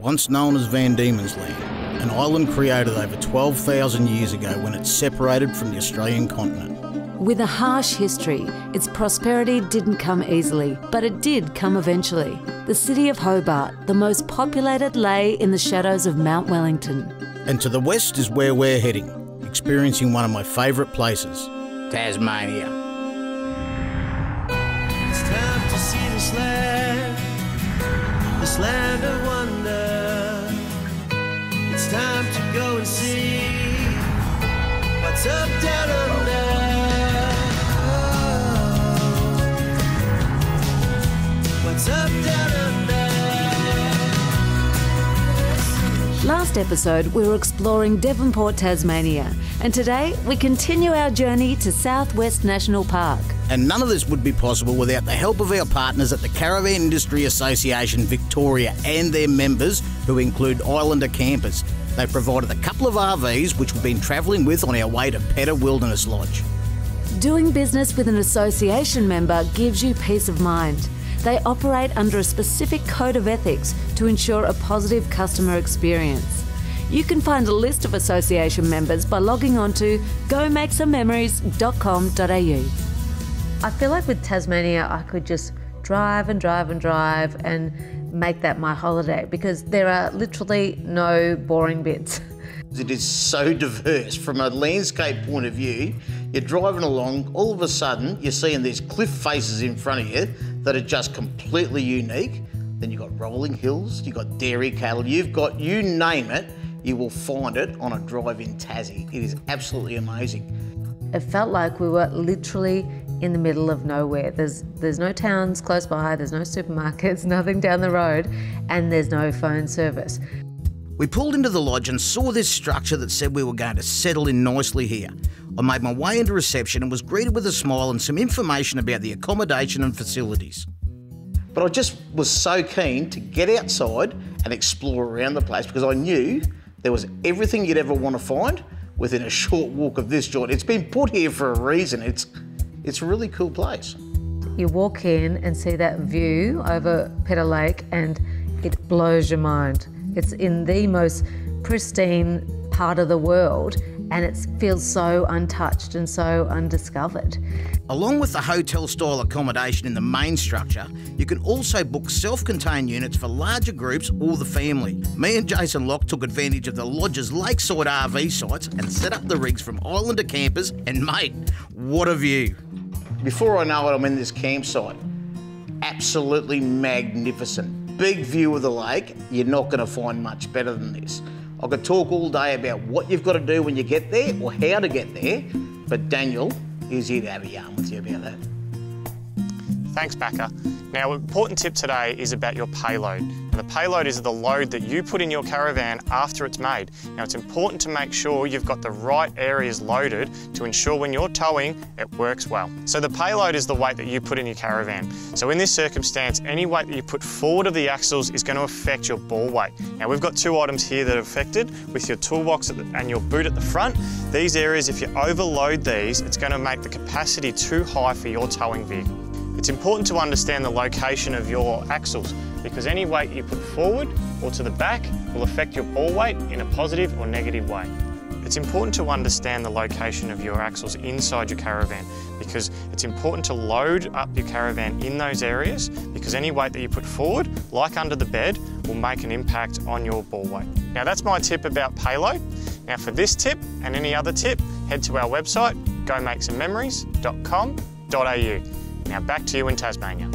once known as Van Diemen's Land, an island created over 12,000 years ago when it separated from the Australian continent. With a harsh history, its prosperity didn't come easily, but it did come eventually. The city of Hobart, the most populated, lay in the shadows of Mount Wellington. And to the west is where we're heading, experiencing one of my favourite places, Tasmania. It's time to see this land of wonder. It's time to go and see what's up down under. What's up down under. Last episode we were exploring Devonport, Tasmania, and today we continue our journey to Southwest National Park. And none of this would be possible without the help of our partners at the Caravan Industry Association Victoria and their members, who include Islander campers. They provided a couple of RVs which we've been travelling with on our way to Pedder Wilderness Lodge. Doing business with an association member gives you peace of mind. They operate under a specific code of ethics to ensure a positive customer experience. You can find a list of association members by logging on to gomakesomememories.com.au. I feel like with Tasmania I could just drive and drive and drive and make that my holiday, because there are literally no boring bits. It is so diverse from a landscape point of view. You're driving along, all of a sudden you're seeing these cliff faces in front of you that are just completely unique. Then you've got rolling hills, you've got dairy cattle, you've got, you name it, you will find it on a drive in Tassie. It is absolutely amazing. It felt like we were literally in the middle of nowhere. There's no towns close by, there's no supermarkets, nothing down the road, and there's no phone service. We pulled into the lodge and saw this structure that said we were going to settle in nicely here. I made my way into reception and was greeted with a smile and some information about the accommodation and facilities. But I just was so keen to get outside and explore around the place, because I knew there was everything you'd ever want to find within a short walk of this joint. It's been put here for a reason. It's a really cool place. You walk in and see that view over Pedder Lake and it blows your mind. It's in the most pristine part of the world and it feels so untouched and so undiscovered. Along with the hotel-style accommodation in the main structure, you can also book self-contained units for larger groups or the family. Me and Jason Locke took advantage of the lodge's lakeside RV sites and set up the rigs from Islander campers, and mate, what a view. Before I know it, I'm in this campsite. Absolutely magnificent. Big view of the lake. You're not going to find much better than this. I could talk all day about what you've got to do when you get there or how to get there, but Daniel is here to have a yarn with you about that. Thanks, Macca. Now, an important tip today is about your payload. And the payload is the load that you put in your caravan after it's made. Now, it's important to make sure you've got the right areas loaded to ensure when you're towing, it works well. So the payload is the weight that you put in your caravan. So in this circumstance, any weight that you put forward of the axles is going to affect your ball weight. Now, we've got two items here that are affected with your toolbox and your boot at the front. These areas, if you overload these, it's going to make the capacity too high for your towing vehicle. It's important to understand the location of your axles, because any weight you put forward or to the back will affect your ball weight in a positive or negative way. It's important to understand the location of your axles inside your caravan, because it's important to load up your caravan in those areas, because any weight that you put forward, like under the bed, will make an impact on your ball weight. Now, that's my tip about payload. Now, for this tip and any other tip, head to our website, gomakesomememories.com.au. Now back to you in Tasmania.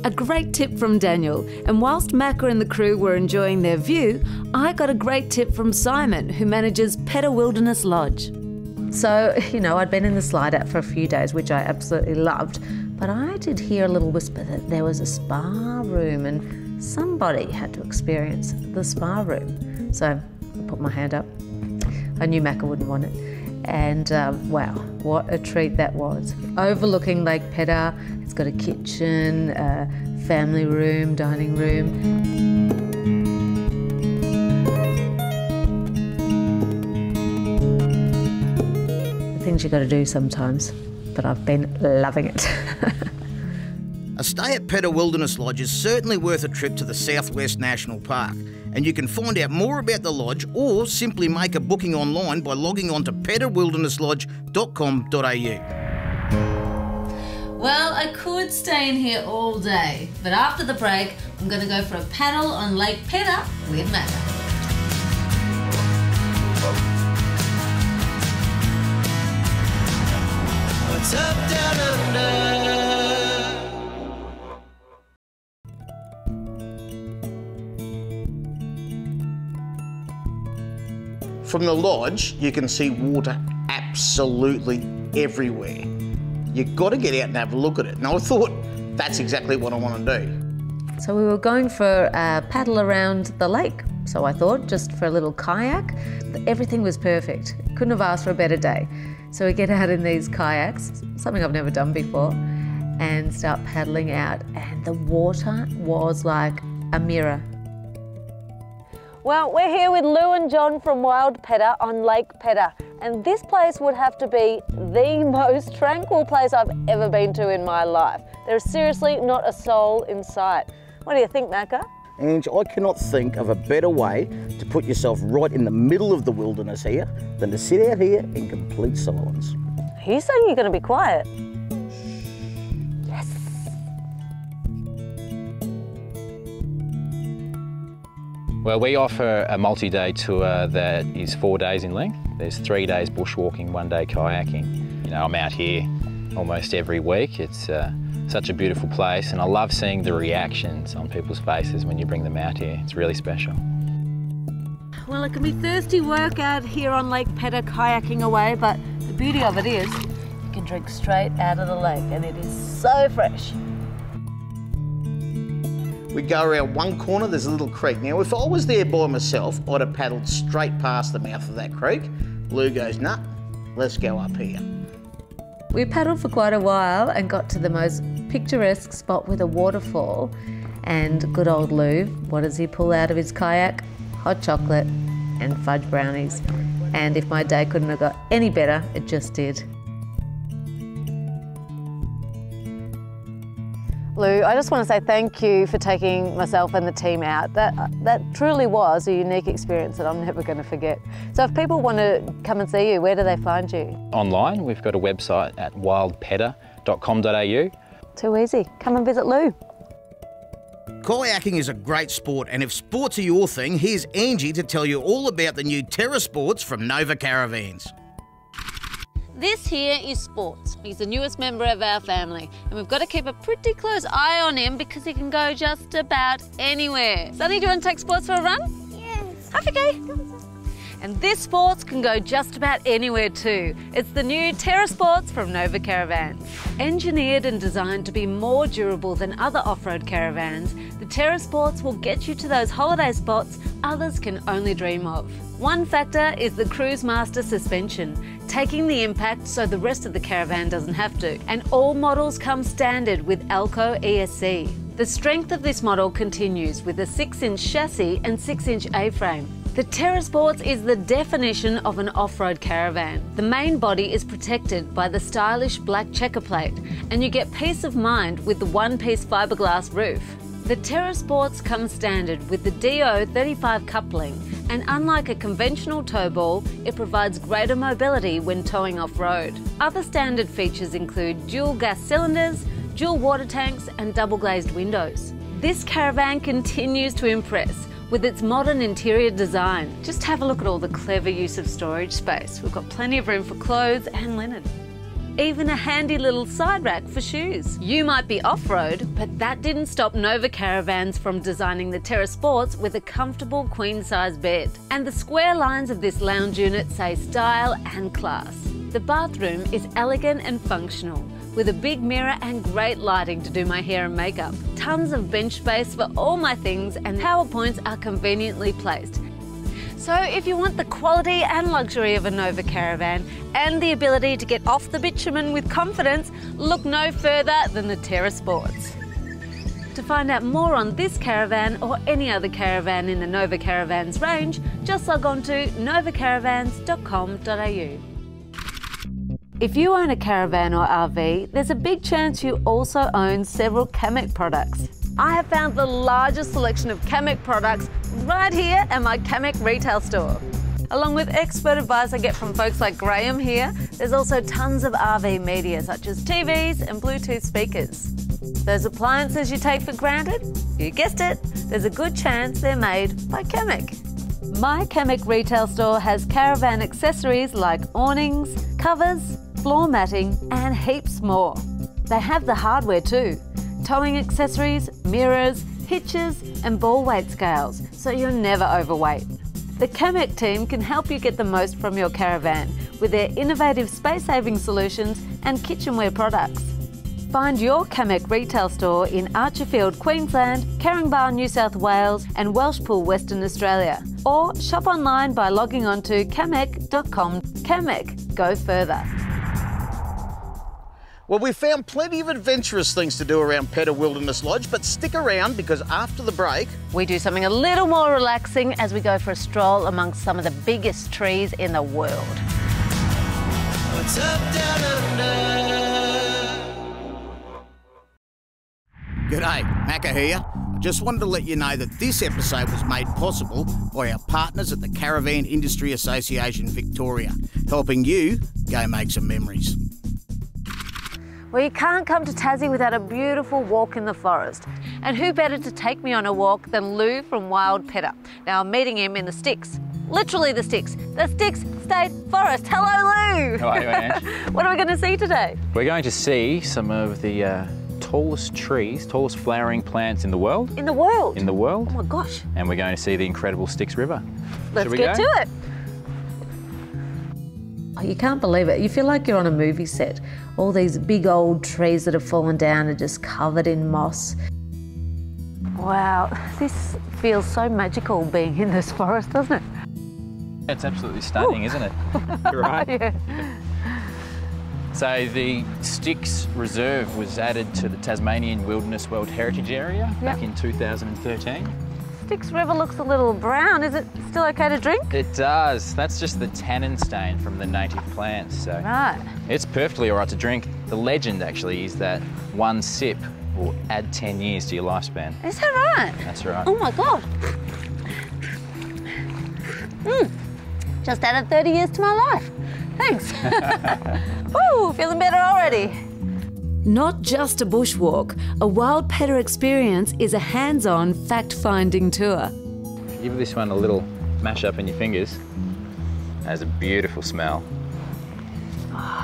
A great tip from Daniel, and whilst Macca and the crew were enjoying their view, I got a great tip from Simon, who manages Pedder Wilderness Lodge. So, you know, I'd been in the slide out for a few days, which I absolutely loved, but I did hear a little whisper that there was a spa room and somebody had to experience the spa room. So I put my hand up. I knew Macca wouldn't want it. And wow, what a treat that was. Overlooking Lake Pedder, it's got a kitchen, a family room, dining room. The things you got to do sometimes, but I've been loving it. A A stay at Pedder Wilderness Lodge is certainly worth a trip to the Southwest National Park, and you can find out more about the lodge or simply make a booking online by logging on to pedderwildernesslodge.com.au. Well, I could stay in here all day, but after the break, I'm going to go for a paddle on Lake Pedder with Macca. What's up down under? From the lodge, you can see water absolutely everywhere. You've got to get out and have a look at it. And I thought, that's exactly what I want to do. So we were going for a paddle around the lake. So I thought, just for a little kayak, everything was perfect. Couldn't have asked for a better day. So we get out in these kayaks, something I've never done before, and start paddling out. And the water was like a mirror. Well, we're here with Lou and John from Wild Pedder on Lake Pedder, and this place would have to be the most tranquil place I've ever been to in my life. There's seriously not a soul in sight. What do you think, Macca? Ange, I cannot think of a better way to put yourself right in the middle of the wilderness here than to sit out here in complete silence. Are you saying you're going to be quiet? Yes. Well, we offer a multi-day tour that is 4 days in length. There's 3 days bushwalking, 1 day kayaking. You know, I'm out here almost every week. It's such a beautiful place, and I love seeing the reactions on people's faces when you bring them out here. It's really special. Well, it can be thirsty work out here on Lake Pedder kayaking away, but the beauty of it is you can drink straight out of the lake, and it is so fresh. We go around one corner, there's a little creek. Now, if I was there by myself, I'd have paddled straight past the mouth of that creek. Lou goes, nah, let's go up here. We paddled for quite a while and got to the most picturesque spot with a waterfall. And good old Lou, what does he pull out of his kayak? Hot chocolate and fudge brownies. And if my day couldn't have got any better, it just did. Lou, I just want to say thank you for taking myself and the team out. That truly was a unique experience that I'm never going to forget. So if people want to come and see you, where do they find you? Online, we've got a website at wildpedder.com.au. Too easy. Come and visit Lou. Kayaking is a great sport, and if sports are your thing, here's Angie to tell you all about the new Terra Sports from Nova Caravans. This here is Sports. He's the newest member of our family, and we've got to keep a pretty close eye on him because he can go just about anywhere. Sonny, do you want to take Sports for a run? Yes. Off you go. And this Sports can go just about anywhere too. It's the new Terra Sports from Nova Caravans. Engineered and designed to be more durable than other off-road caravans, the Terra Sports will get you to those holiday spots others can only dream of. One factor is the Cruise Master suspension, taking the impact so the rest of the caravan doesn't have to. And all models come standard with Alco ESC. The strength of this model continues with a 6-inch chassis and 6-inch A-frame. The Terra Sports is the definition of an off-road caravan. The main body is protected by the stylish black checker plate, and you get peace of mind with the one-piece fiberglass roof. The Terra Sports comes standard with the DO35 coupling, and unlike a conventional tow ball, it provides greater mobility when towing off-road. Other standard features include dual gas cylinders, dual water tanks and double glazed windows. This caravan continues to impress with its modern interior design. Just have a look at all the clever use of storage space. We've got plenty of room for clothes and linen. Even a handy little side rack for shoes. You might be off-road, but that didn't stop Nova Caravans from designing the Terra Sports with a comfortable queen-size bed. And the square lines of this lounge unit say style and class. The bathroom is elegant and functional, with a big mirror and great lighting to do my hair and makeup. Tons of bench space for all my things, and power points are conveniently placed. So if you want the quality and luxury of a Nova Caravan and the ability to get off the bitumen with confidence, look no further than the Terra Sports. To find out more on this caravan or any other caravan in the Nova Caravans range, just log on to novacaravans.com.au. If you own a caravan or RV, there's a big chance you also own several Camec products. I have found the largest selection of Camec products right here at my Camec retail store. Along with expert advice I get from folks like Graham here, there's also tons of RV media such as TVs and Bluetooth speakers. Those appliances you take for granted, you guessed it, there's a good chance they're made by Camec. My Camec retail store has caravan accessories like awnings, covers, floor matting and heaps more. They have the hardware too. Towing accessories, mirrors, hitches and ball weight scales, so you're never overweight. The Camec team can help you get the most from your caravan with their innovative space-saving solutions and kitchenware products. Find your Camec retail store in Archerfield, Queensland, Caringbah, New South Wales and Welshpool, Western Australia. Or shop online by logging on to camec.com. Camec, go further. Well, we found plenty of adventurous things to do around Pedder Wilderness Lodge, but stick around because after the break, we do something a little more relaxing as we go for a stroll amongst some of the biggest trees in the world. What's up, down under? G'day, Macca here. I just wanted to let you know that this episode was made possible by our partners at the Caravan Industry Association Victoria, helping you go make some memories. Well, you can't come to Tassie without a beautiful walk in the forest. And who better to take me on a walk than Lou from Wild Pedder. Now, I'm meeting him in the sticks. Literally the sticks State Forest. Hello, Lou. How are you, Ange? What are we going to see today? We're going to see some of the tallest trees, tallest flowering plants in the world. In the world? In the world. Oh my gosh. And we're going to see the incredible Styx River. Let's get to it. Oh, you can't believe it. You feel like you're on a movie set. All these big old trees that have fallen down are just covered in moss. Wow, this feels so magical being in this forest, doesn't it? It's absolutely stunning, isn't it? Right? Yeah. So the Styx Reserve was added to the Tasmanian Wilderness World Heritage Area back in 2013. Styx River looks a little brown. Is it still okay to drink? It does. That's just the tannin stain from the native plants. So right. It's perfectly all right to drink. The legend actually is that one sip will add 10 years to your lifespan. Is that right? That's right. Oh my God. Just added 30 years to my life. Thanks. Woo, feeling better already. Not just a bushwalk, a Wild Pedder experience is a hands-on, fact-finding tour. Give this one a little mash up in your fingers. It has a beautiful smell.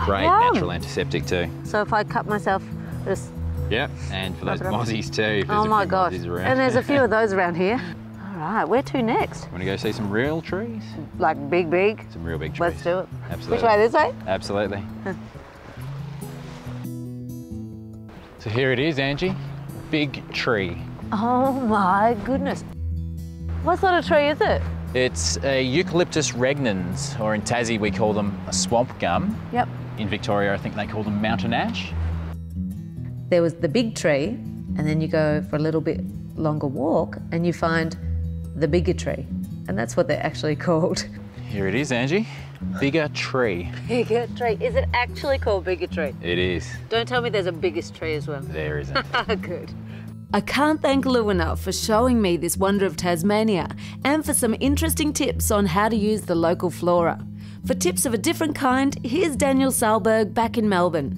Great natural antiseptic too. So if I cut myself, just... Yep, and for those mozzies too. Oh my gosh, and there's a few of those around here. All right, where to next? Want to go see some real trees? Like big? Some real big trees. Let's do it. Absolutely. Which way, this way? Absolutely. So here it is, Angie. Big tree. Oh my goodness. What sort of tree is it? It's a Eucalyptus regnans, or in Tassie we call them a swamp gum. Yep. In Victoria I think they call them mountain ash. There was the big tree, and then you go for a little bit longer walk and you find the bigger tree. And that's what they're actually called. Here it is, Angie. Bigger tree. Bigger tree. Is it actually called bigger tree? It is. Don't tell me there's a biggest tree as well. There isn't. Good. I can't thank Lou enough for showing me this wonder of Tasmania and for some interesting tips on how to use the local flora. For tips of a different kind, here's Daniel Salberg back in Melbourne.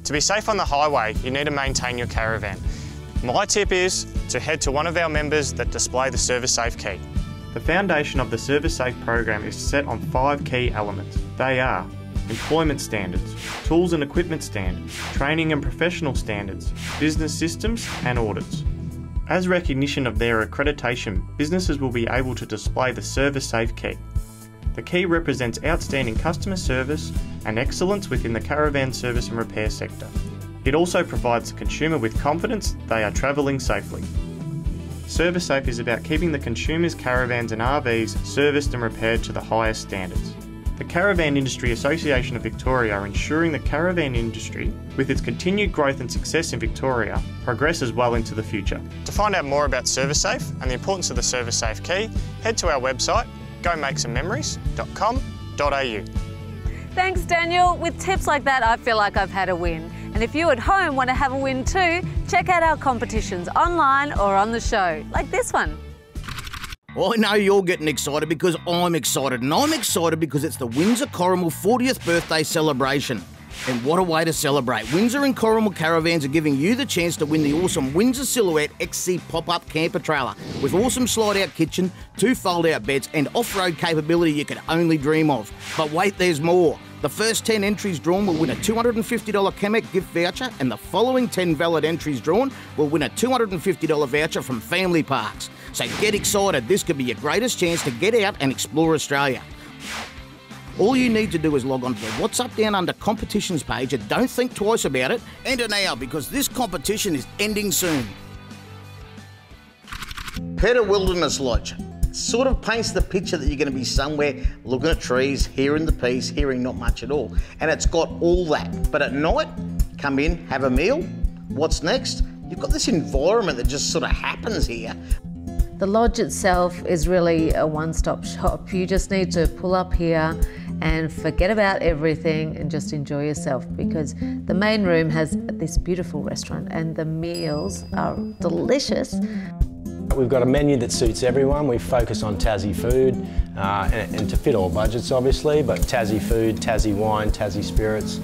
To be safe on the highway, you need to maintain your caravan. My tip is to head to one of our members that display the Service Safe key. The foundation of the Service Safe program is set on 5 key elements. They are employment standards, tools and equipment standards, training and professional standards, business systems and audits. As recognition of their accreditation, businesses will be able to display the Service Safe key. The key represents outstanding customer service and excellence within the caravan service and repair sector. It also provides the consumer with confidence they are travelling safely. Service Safe is about keeping the consumer's caravans and RVs serviced and repaired to the highest standards. The Caravan Industry Association of Victoria are ensuring the caravan industry, with its continued growth and success in Victoria, progresses well into the future. To find out more about Service Safe and the importance of the Service Safe key, head to our website, gomakesomememories.com.au. Thanks, Daniel. With tips like that, I feel like I've had a win. And if you at home want to have a win too, check out our competitions online or on the show, like this one. I know you're getting excited because I'm excited, and I'm excited because it's the Windsor Corrimal 40th birthday celebration. And what a way to celebrate. Windsor and Corrimal Caravans are giving you the chance to win the awesome Windsor Silhouette XC pop-up camper trailer with awesome slide-out kitchen, 2 fold-out beds and off-road capability you could only dream of. But wait, there's more. The first 10 entries drawn will win a $250 Kamek gift voucher, and the following 10 valid entries drawn will win a $250 voucher from Family Parks. So get excited, this could be your greatest chance to get out and explore Australia. All you need to do is log on to the What's Up Down Under competitions page and don't think twice about it. Enter now because this competition is ending soon. Pedder Wilderness Lodge sort of paints the picture that you're going to be somewhere looking at trees, hearing the peace, hearing not much at all. And it's got all that. But at night, come in, have a meal. What's next? You've got this environment that just sort of happens here. The lodge itself is really a one-stop shop. You just need to pull up here and forget about everything and just enjoy yourself, because the main room has this beautiful restaurant and the meals are delicious. We've got a menu that suits everyone. We focus on Tassie food and to fit all budgets obviously, but Tassie food, Tassie wine, Tassie spirits.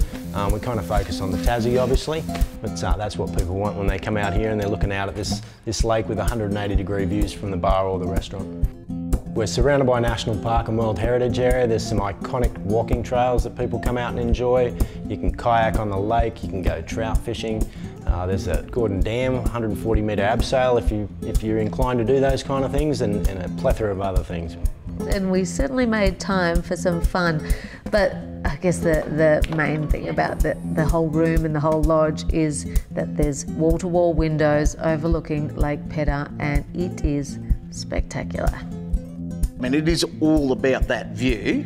We kind of focus on the Tassie obviously, but that's what people want when they come out here and they're looking out at this lake with 180-degree views from the bar or the restaurant. We're surrounded by a national park and World Heritage area. There's some iconic walking trails that people come out and enjoy. You can kayak on the lake, you can go trout fishing. There's a Gordon Dam, 140-metre abseil if you're inclined to do those kind of things, and a plethora of other things. And we certainly made time for some fun, but I guess the main thing about the whole room and the whole lodge is that there's wall-to-wall windows overlooking Lake Pedder, and it is spectacular. I mean, it is all about that view,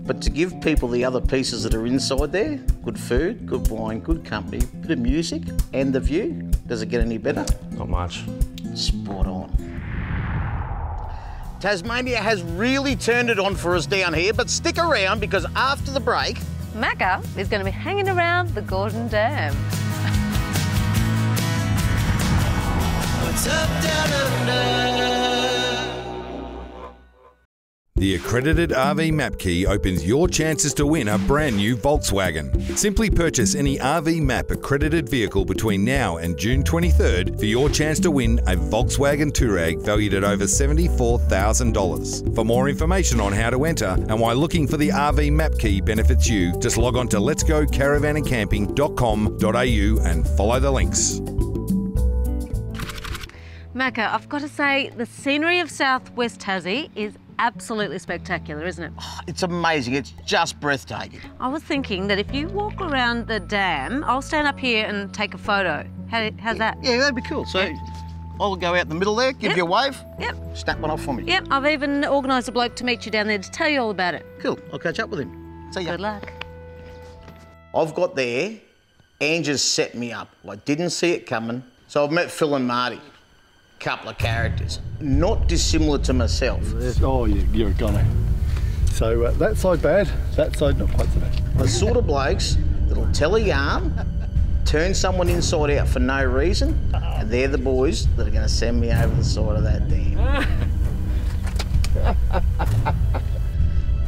but to give people the other pieces that are inside there, good food, good wine, good company, bit of music, and the view, does it get any better? Not much. Spot on. Tasmania has really turned it on for us down here, but stick around because after the break, Macca is going to be hanging around the Gordon Dam. What's up down under? The accredited RV Map Key opens your chances to win a brand new Volkswagen. Simply purchase any RV Map accredited vehicle between now and June 23rd for your chance to win a Volkswagen Touareg valued at over $74,000. For more information on how to enter and why looking for the RV Map Key benefits you, just log on to letsgocaravanandcamping.com.au and follow the links. Macca, I've got to say, the scenery of Southwest Tassie is absolutely spectacular, isn't it? oh, it's amazing. It's just breathtaking. I was thinking that if you walk around the dam, I'll stand up here and take a photo. How's that? Yeah, that'd be cool. So I'll go out in the middle there, give you a wave. Yep. Snap one off for me. Yep, I've even organised a bloke to meet you down there to tell you all about it. Cool. I'll catch up with him. See ya. Good luck. I've got there, Angie's set me up. I didn't see it coming. So I've met Phil and Marty. Couple of characters, not dissimilar to myself. Oh, you're a goner. So that side bad, that side not quite so bad. The sort of blokes that'll tell a yarn, turn someone inside out for no reason, and they're the boys that are going to send me over the side of that dam.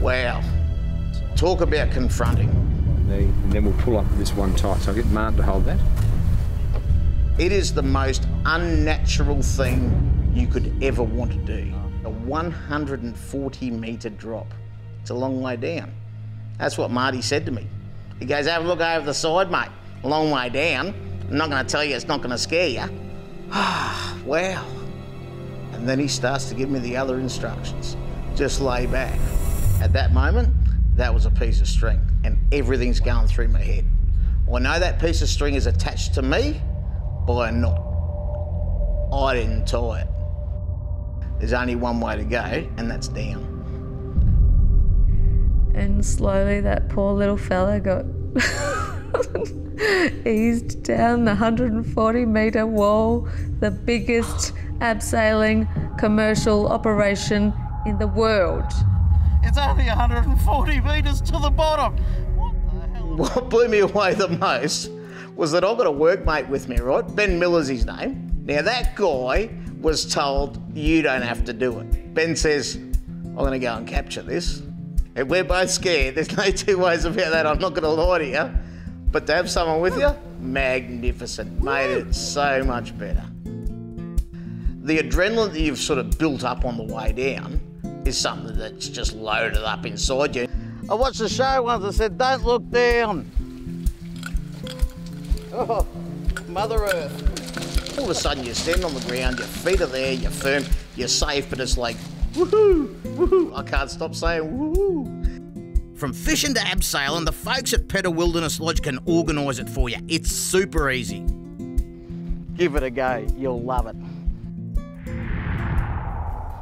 Wow. Talk about confronting. And then we'll pull up this one tight, so I'll get Martin to hold that. It is the most unnatural thing you could ever want to do. A 140-metre drop. It's a long way down. That's what Marty said to me. He goes, have a look over the side, mate. A long way down. I'm not going to tell you it's not going to scare you. Wow. And then he starts to give me the other instructions. Just lay back. At that moment, that was a piece of string, and everything's going through my head. I know that piece of string is attached to me by a knot. I didn't tie it. There's only one way to go, and that's down. And slowly that poor little fella got eased down the 140-metre wall, the biggest abseiling commercial operation in the world. It's only 140 metres to the bottom. What the hell? What blew me away the most was that I've got a workmate with me, right? Ben Miller's his name. Now, that guy was told, you don't have to do it. Ben says, I'm going to go and capture this. And we're both scared. There's no two ways about that. I'm not going to lie to you. But to have someone with you, magnificent. Made it so much better. The adrenaline that you've sort of built up on the way down is something that's just loaded up inside you. I watched the show once and said, don't look down. Oh, Mother Earth. All of a sudden you're standing on the ground, your feet are there, you're firm, you're safe, but it's like, woohoo, woohoo. I can't stop saying woohoo. From fishing to abseiling, the folks at Pedder Wilderness Lodge can organise it for you. It's super easy. Give it a go, you'll love it.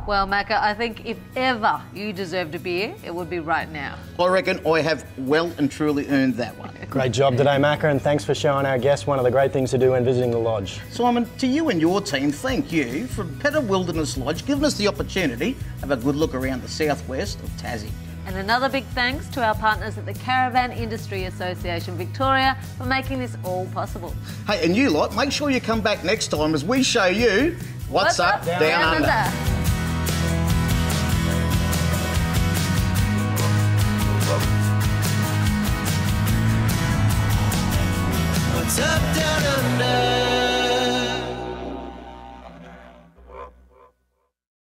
Well, Macca, I think if ever you deserved a beer, it would be right now. I reckon I have well and truly earned that one. Great job today, Macca, and thanks for showing our guests one of the great things to do when visiting the lodge. Simon, to you and your team, thank you from Pedder Wilderness Lodge giving us the opportunity to have a good look around the southwest of Tassie. And another big thanks to our partners at the Caravan Industry Association Victoria for making this all possible. Hey, and you lot, make sure you come back next time as we show you what's up down under. What's up down under?